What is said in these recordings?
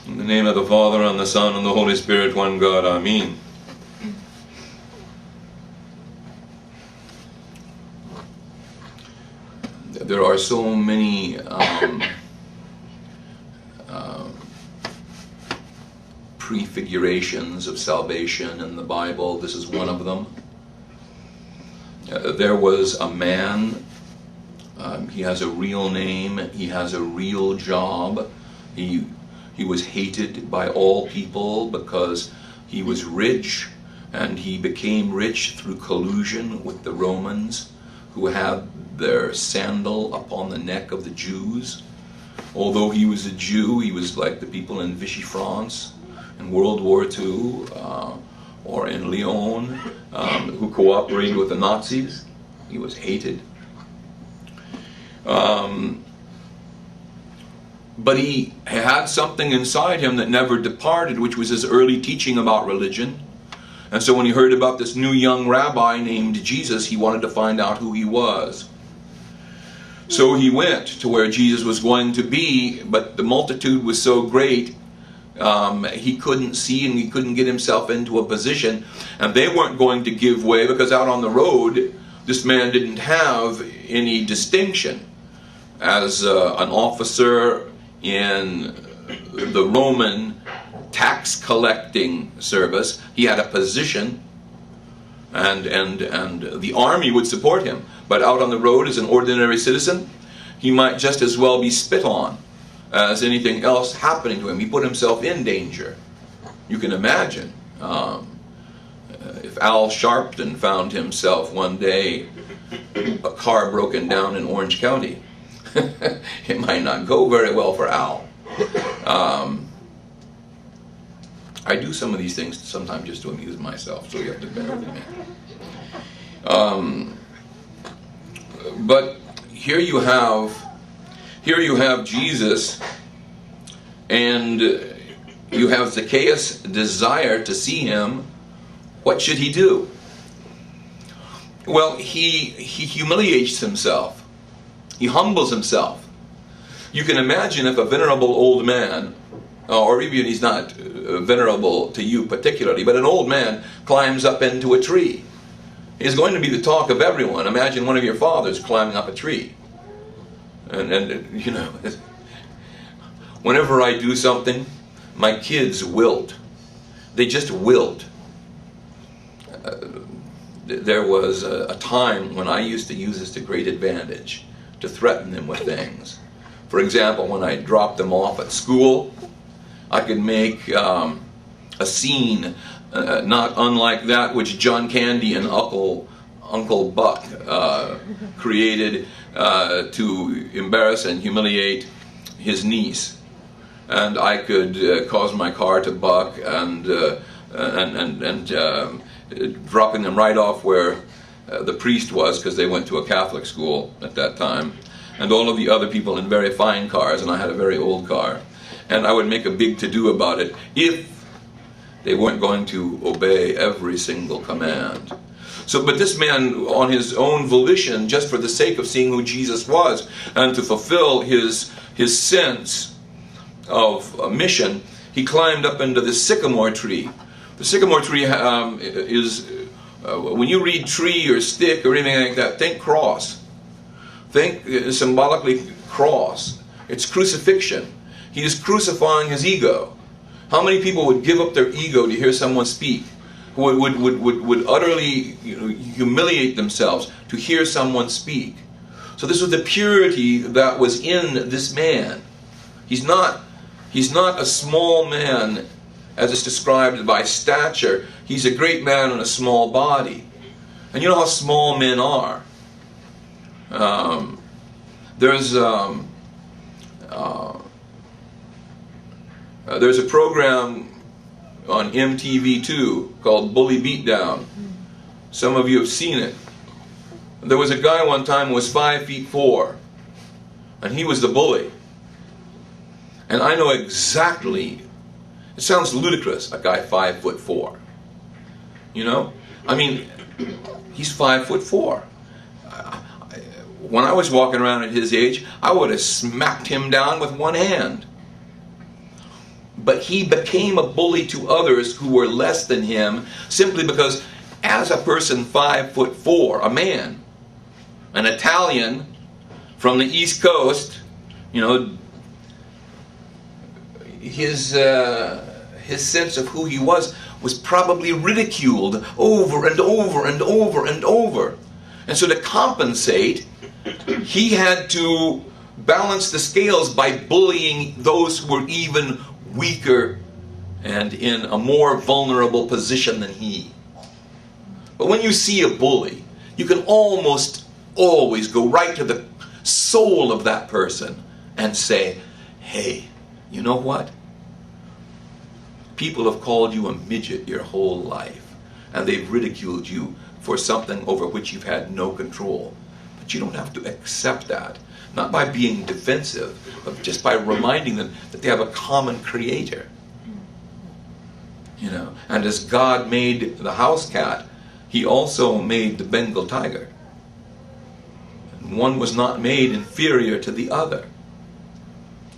In the name of the Father, and the Son, and the Holy Spirit, one God. Amen. There are so many prefigurations of salvation in the Bible. This is one of them. There was a man, he has a real name, he has a real job. He was hated by all people because he was rich, and he became rich through collusion with the Romans, who had their sandal upon the neck of the Jews. Although he was a Jew, he was like the people in Vichy France in World War II, or in Lyon, who cooperated with the Nazis. He was hated. But he had something inside him that never departed, which was his early teaching about religion. And so when he heard about this new young rabbi named Jesus, he wanted to find out who he was. So he went to where Jesus was going to be, but the multitude was so great, he couldn't see and he couldn't get himself into a position. And they weren't going to give way, because out on the road, this man didn't have any distinction. As an officer in the Roman tax collecting service, he had a position, and the army would support him. But out on the road as an ordinary citizen, he might just as well be spit on as anything else happening to him. He put himself in danger. You can imagine if Al Sharpton found himself one day, a car broken down in Orange County. It might not go very well for Al. I do some of these things sometimes just to amuse myself, so you have to bear with me. But here you have Jesus, and you have Zacchaeus' desire to see him. What should he do? Well, he humiliates himself. He humbles himself. You can imagine if a venerable old man, or even he's not venerable to you particularly, but an old man climbs up into a tree. He's going to be the talk of everyone. Imagine one of your fathers climbing up a tree. And you know, whenever I do something, my kids wilt. They just wilt. There was a time when I used to use this to great advantage, to threaten them with things. For example, when I dropped them off at school, I could make a scene not unlike that which John Candy and Uncle Buck created to embarrass and humiliate his niece. And I could cause my car to buck and dropping them right off where the priest was, because they went to a Catholic school at that time, and all of the other people in very fine cars, and I had a very old car. And I would make a big to-do about it if they weren't going to obey every single command. So, but this man, on his own volition, just for the sake of seeing who Jesus was, and to fulfill his sense of mission, he climbed up into the sycamore tree. The sycamore tree is, when you read tree or stick or anything like that, think cross. Think symbolically cross. It's crucifixion. He is crucifying his ego. How many people would give up their ego to hear someone speak? Would utterly humiliate themselves to hear someone speak? So this was the purity that was in this man. He's not a small man as it's described by stature. He's a great man in a small body. And you know how small men are. There's a program on MTV2 called Bully Beatdown. Some of you have seen it. There was a guy one time who was 5'4", and he was the bully. And I know exactly, it sounds ludicrous, a guy 5'4". You know? I mean, he's 5'4". When I was walking around at his age, I would have smacked him down with one hand. but he became a bully to others who were less than him, simply because as a person 5'4", a man, an Italian from the East Coast, you know, his sense of who he was probably ridiculed over and over and over and over. And so to compensate, he had to balance the scales by bullying those who were even weaker and in a more vulnerable position than he. But when you see a bully, you can almost always go right to the soul of that person and say, hey, you know what? People have called you a midget your whole life, and they've ridiculed you for something over which you've had no control. But you don't have to accept that, not by being defensive, but just by reminding them that they have a common creator. You know, and as God made the house cat, he also made the Bengal tiger. And one was not made inferior to the other.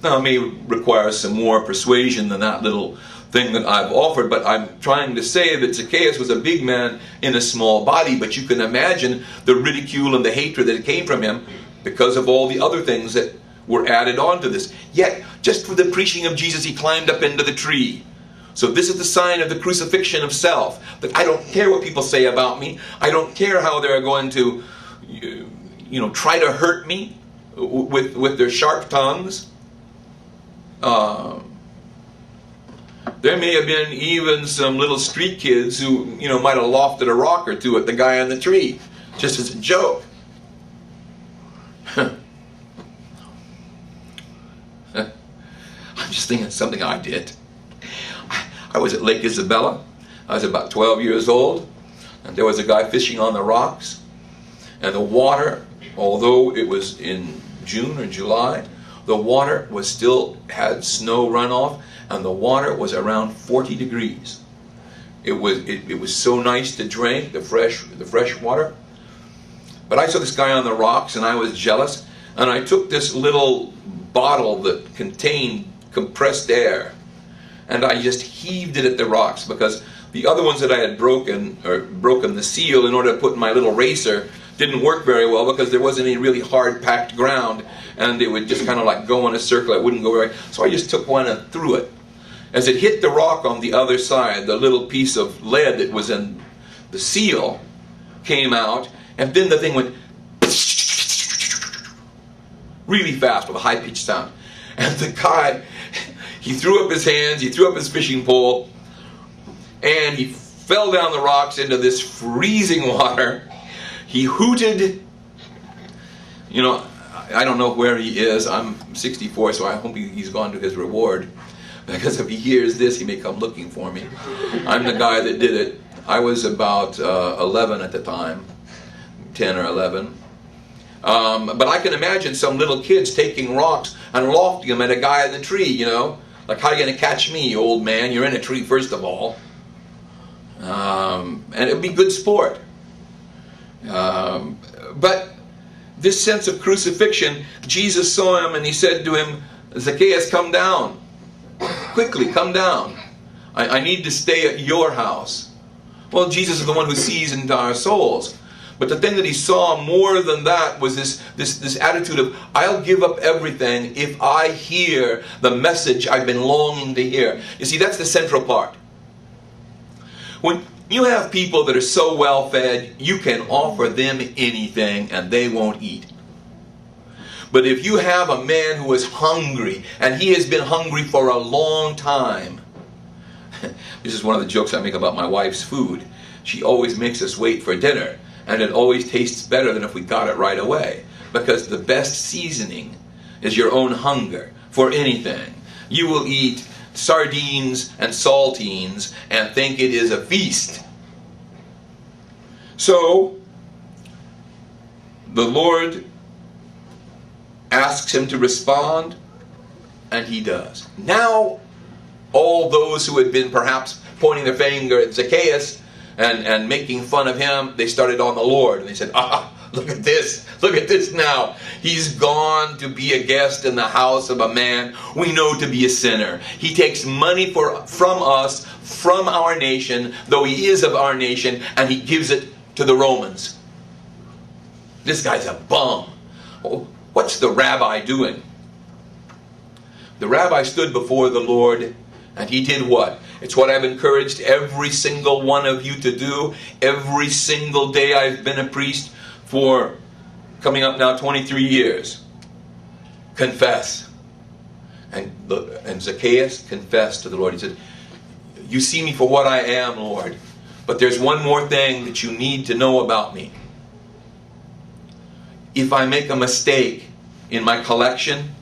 Now, it may require some more persuasion than that little thing that I've offered, but I'm trying to say that Zacchaeus was a big man in a small body, but you can imagine the ridicule and the hatred that came from him because of all the other things that were added on to this. Yet, just for the preaching of Jesus, he climbed up into the tree. So this is the sign of the crucifixion of self, that I don't care what people say about me. I don't care how they're going to, you know, try to hurt me with their sharp tongues. There may have been even some little street kids who, you know, might have lofted a rock or two at the guy on the tree, just as a joke. I'm just thinking of something I did. I was at Lake Isabella. I was about 12 years old, and there was a guy fishing on the rocks. And the water, although it was in June or July, the water was still had snow runoff, and the water was around 40 degrees. It was so nice to drink, the fresh water. But I saw this guy on the rocks, and I was jealous, and I took this little bottle that contained compressed air, and I just heaved it at the rocks, because the other ones that I had broken the seal in order to put in my little racer didn't work very well, because there wasn't any really hard packed ground, and it would just kind of like go in a circle. It wouldn't go right. So I just took one and threw it. As it hit the rock on the other side, the little piece of lead that was in the seal came out, and then the thing went really fast with a high-pitched sound. And the guy, he threw up his hands, he threw up his fishing pole, and he fell down the rocks into this freezing water. He hooted. You know, I don't know where he is. I'm 64, so I hope he's gone to his reward. Because if he hears this, he may come looking for me. I'm the guy that did it. I was about 11 at the time, 10 or 11. But I can imagine some little kids taking rocks and lofting them at a guy in the tree, you know. Like, how are you going to catch me, old man? You're in a tree, first of all. And it would be good sport. But this sense of crucifixion, Jesus saw him and he said to him, Zacchaeus, come down. Quickly, come down. I need to stay at your house. Well, Jesus is the one who sees into our souls. But the thing that he saw more than that was this attitude of, I'll give up everything if I hear the message I've been longing to hear. You see, that's the central part. When you have people that are so well fed, you can offer them anything and they won't eat. But if you have a man who is hungry, and he has been hungry for a long time, this is one of the jokes I make about my wife's food. She always makes us wait for dinner, and it always tastes better than if we got it right away. Because the best seasoning is your own hunger for anything. You will eat sardines and saltines and think it is a feast. So, the Lord asks him to respond, and he does. Now, all those who had been perhaps pointing their finger at Zacchaeus and making fun of him, they started on the Lord, and they said, Look at this. Look at this now. He's gone to be a guest in the house of a man we know to be a sinner. He takes money from us, from our nation, though he is of our nation, and he gives it to the Romans. This guy's a bum. Oh, what's the rabbi doing? The rabbi stood before the Lord, and he did what? It's what I've encouraged every single one of you to do. Every single day I've been a priest for coming up now 23 years. Confess. And Zacchaeus confessed to the Lord. He said, you see me for what I am, Lord, but there's one more thing that you need to know about me. If I make a mistake in my collection,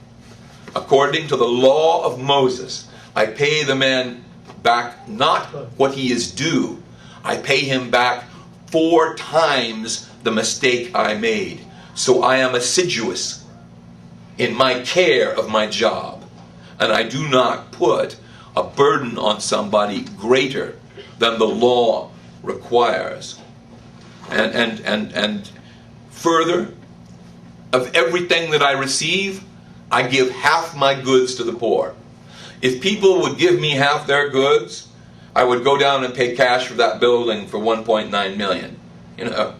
according to the law of Moses, I pay the man back not what he is due. I pay him back 4 times the mistake I made. So I am assiduous in my care of my job. And I do not put a burden on somebody greater than the law requires. And further, of everything that I receive, I give half my goods to the poor. If people would give me half their goods, I would go down and pay cash for that building for $1.9 million. You know,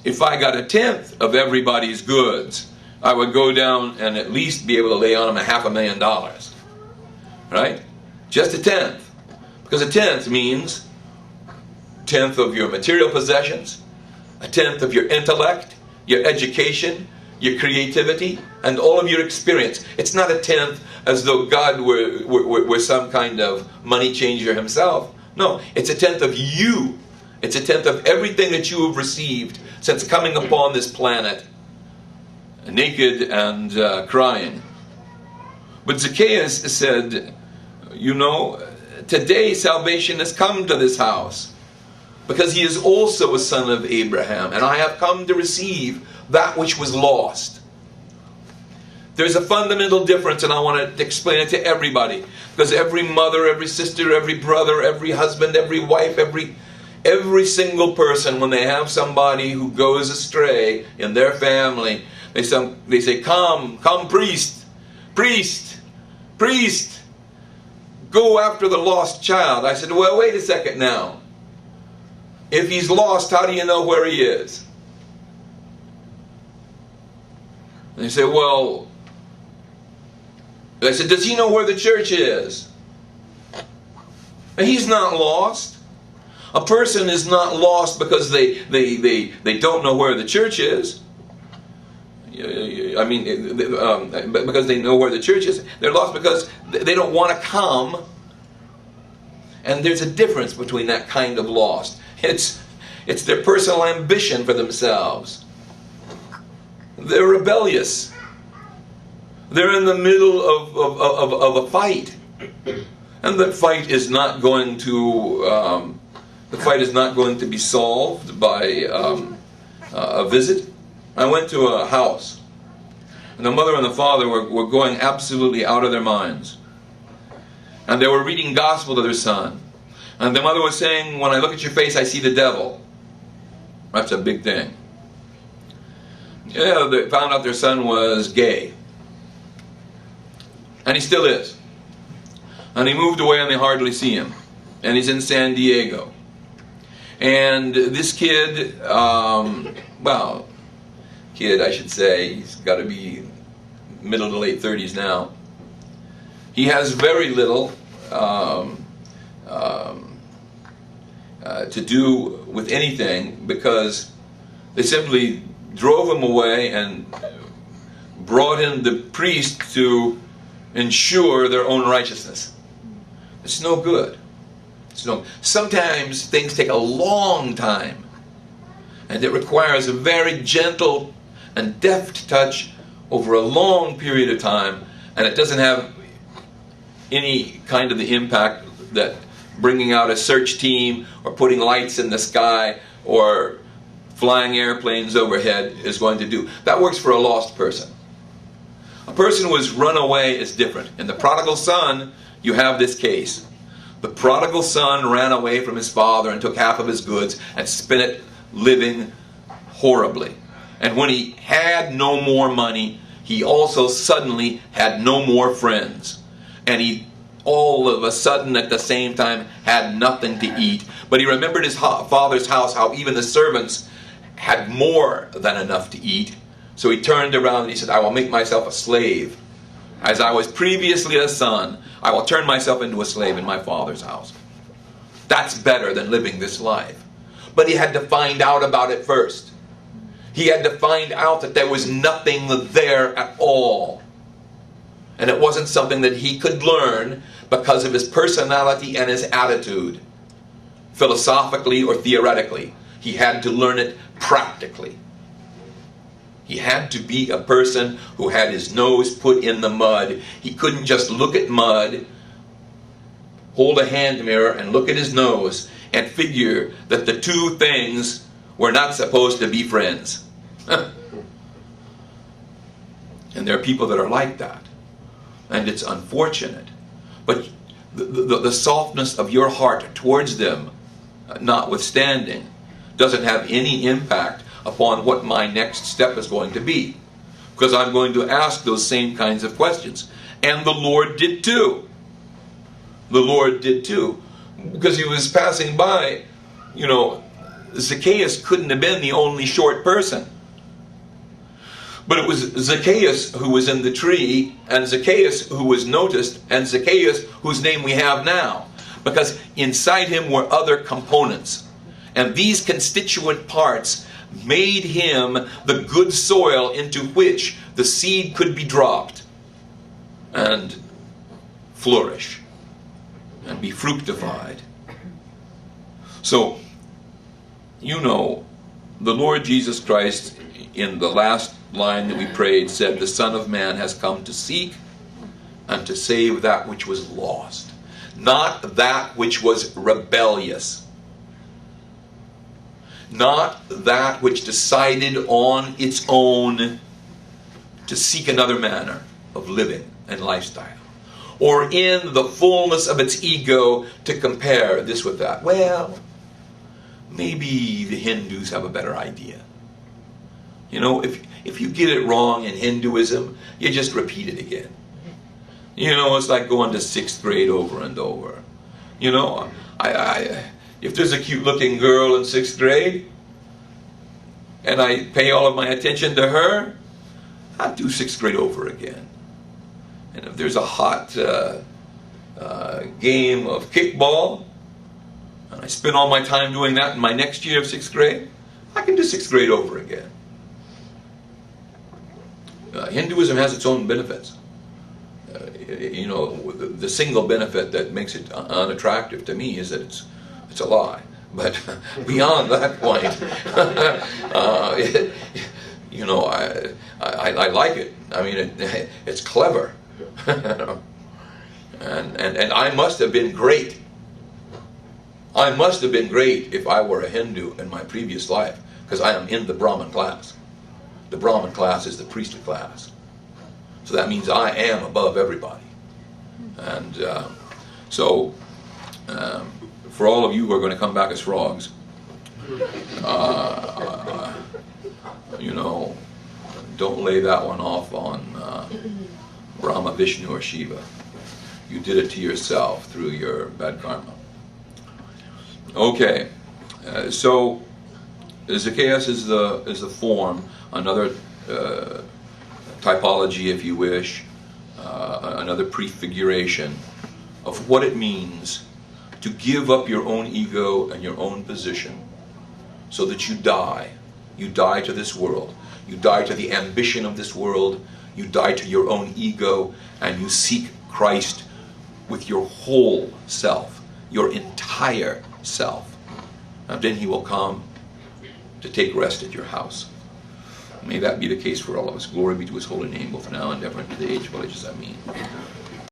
if I got 1/10 of everybody's goods, I would go down and at least be able to lay on them $500,000. Right? Just 1/10. Because 1/10 means 1/10 of your material possessions, 1/10 of your intellect, your education, your creativity, and all of your experience. It's not 1/10 as though God were some kind of money changer himself. No, it's 1/10 of you. It's 1/10 of everything that you have received since coming upon this planet, naked and crying. But Zacchaeus said, you know, today salvation has come to this house, because he is also a son of Abraham, and I have come to receive that which was lost. There's a fundamental difference, and I want to explain it to everybody, because every mother, every sister, every brother, every husband, every wife, every single person, when they have somebody who goes astray in their family, they say, come priest, priest, priest, go after the lost child. I said, well, wait a second now. If he's lost, how do you know where he is? And they say, well, I said, does he know where the church is? And he's not lost. A person is not lost because they don't know where the church is. I mean, because they know where the church is. They're lost because they don't want to come. And there's a difference between that kind of lost. It's their personal ambition for themselves. They're rebellious. They're in the middle of a fight, and that fight is not going to be solved by a visit. I went to a house, and the mother and the father were going absolutely out of their minds, and they were reading gospel to their son, and the mother was saying, "When I look at your face, I see the devil." That's a big thing. Yeah, they found out their son was gay. And he still is. And he moved away and they hardly see him. And he's in San Diego. And this kid, kid I should say, he's got to be middle to late 30s now. He has very little to do with anything, because they simply drove him away and brought in the priest to ensure their own righteousness. It's no good. Sometimes things take a long time, and it requires a very gentle and deft touch over a long period of time, and it doesn't have any kind of the impact that bringing out a search team or putting lights in the sky or flying airplanes overhead is going to do. That works for a lost person. A person who has run away is different. In the prodigal son, you have this case. The prodigal son ran away from his father and took half of his goods and spent it living horribly. And when he had no more money, he also suddenly had no more friends. And he all of a sudden at the same time had nothing to eat. But he remembered his father's house, how even the servants had more than enough to eat. So he turned around and he said, I will make myself a slave. As I was previously a son, I will turn myself into a slave in my father's house. That's better than living this life. But he had to find out about it first. He had to find out that there was nothing there at all. And it wasn't something that he could learn because of his personality and his attitude, philosophically or theoretically. He had to learn it practically. He had to be a person who had his nose put in the mud. He couldn't just look at mud, hold a hand mirror and look at his nose and figure that the two things were not supposed to be friends. And there are people that are like that. And it's unfortunate. But the softness of your heart towards them, notwithstanding, doesn't have any impact upon what my next step is going to be. Because I'm going to ask those same kinds of questions. And the Lord did too. The Lord did too. Because he was passing by, Zacchaeus couldn't have been the only short person. But it was Zacchaeus who was in the tree, and Zacchaeus who was noticed, and Zacchaeus whose name we have now. Because inside him were other components. And these constituent parts made him the good soil into which the seed could be dropped and flourish and be fructified. So, the Lord Jesus Christ, in the last line that we prayed, said, the Son of Man has come to seek and to save that which was lost, not that which was rebellious, not that which decided on its own to seek another manner of living and lifestyle, or in the fullness of its ego to compare this with that. Well, maybe the Hindus have a better idea. If you get it wrong in Hinduism, you just repeat it again. It's like going to 6th grade over and over. If there's a cute looking girl in 6th grade, and I pay all of my attention to her, I'll do 6th grade over again. And if there's a hot game of kickball, and I spend all my time doing that in my next year of 6th grade, I can do 6th grade over again. Hinduism has its own benefits. The single benefit that makes it unattractive to me is that it's a lie. But beyond that point, I like it. I mean, it's clever. And I must have been great. I must have been great if I were a Hindu in my previous life, because I am in the Brahmin class. The Brahmin class is the priestly class. So that means I am above everybody. And for all of you who are going to come back as frogs, don't lay that one off on Brahma, Vishnu, or Shiva. You did it to yourself through your bad karma. Okay, so Zacchaeus is the form, another typology, if you wish, another prefiguration of what it means to give up your own ego and your own position so that you die. You die to this world. You die to the ambition of this world. You die to your own ego, and you seek Christ with your whole self, your entire self. And then he will come to take rest at your house. May that be the case for all of us. Glory be to his holy name, both now and ever, and to the age of all ages. Amen.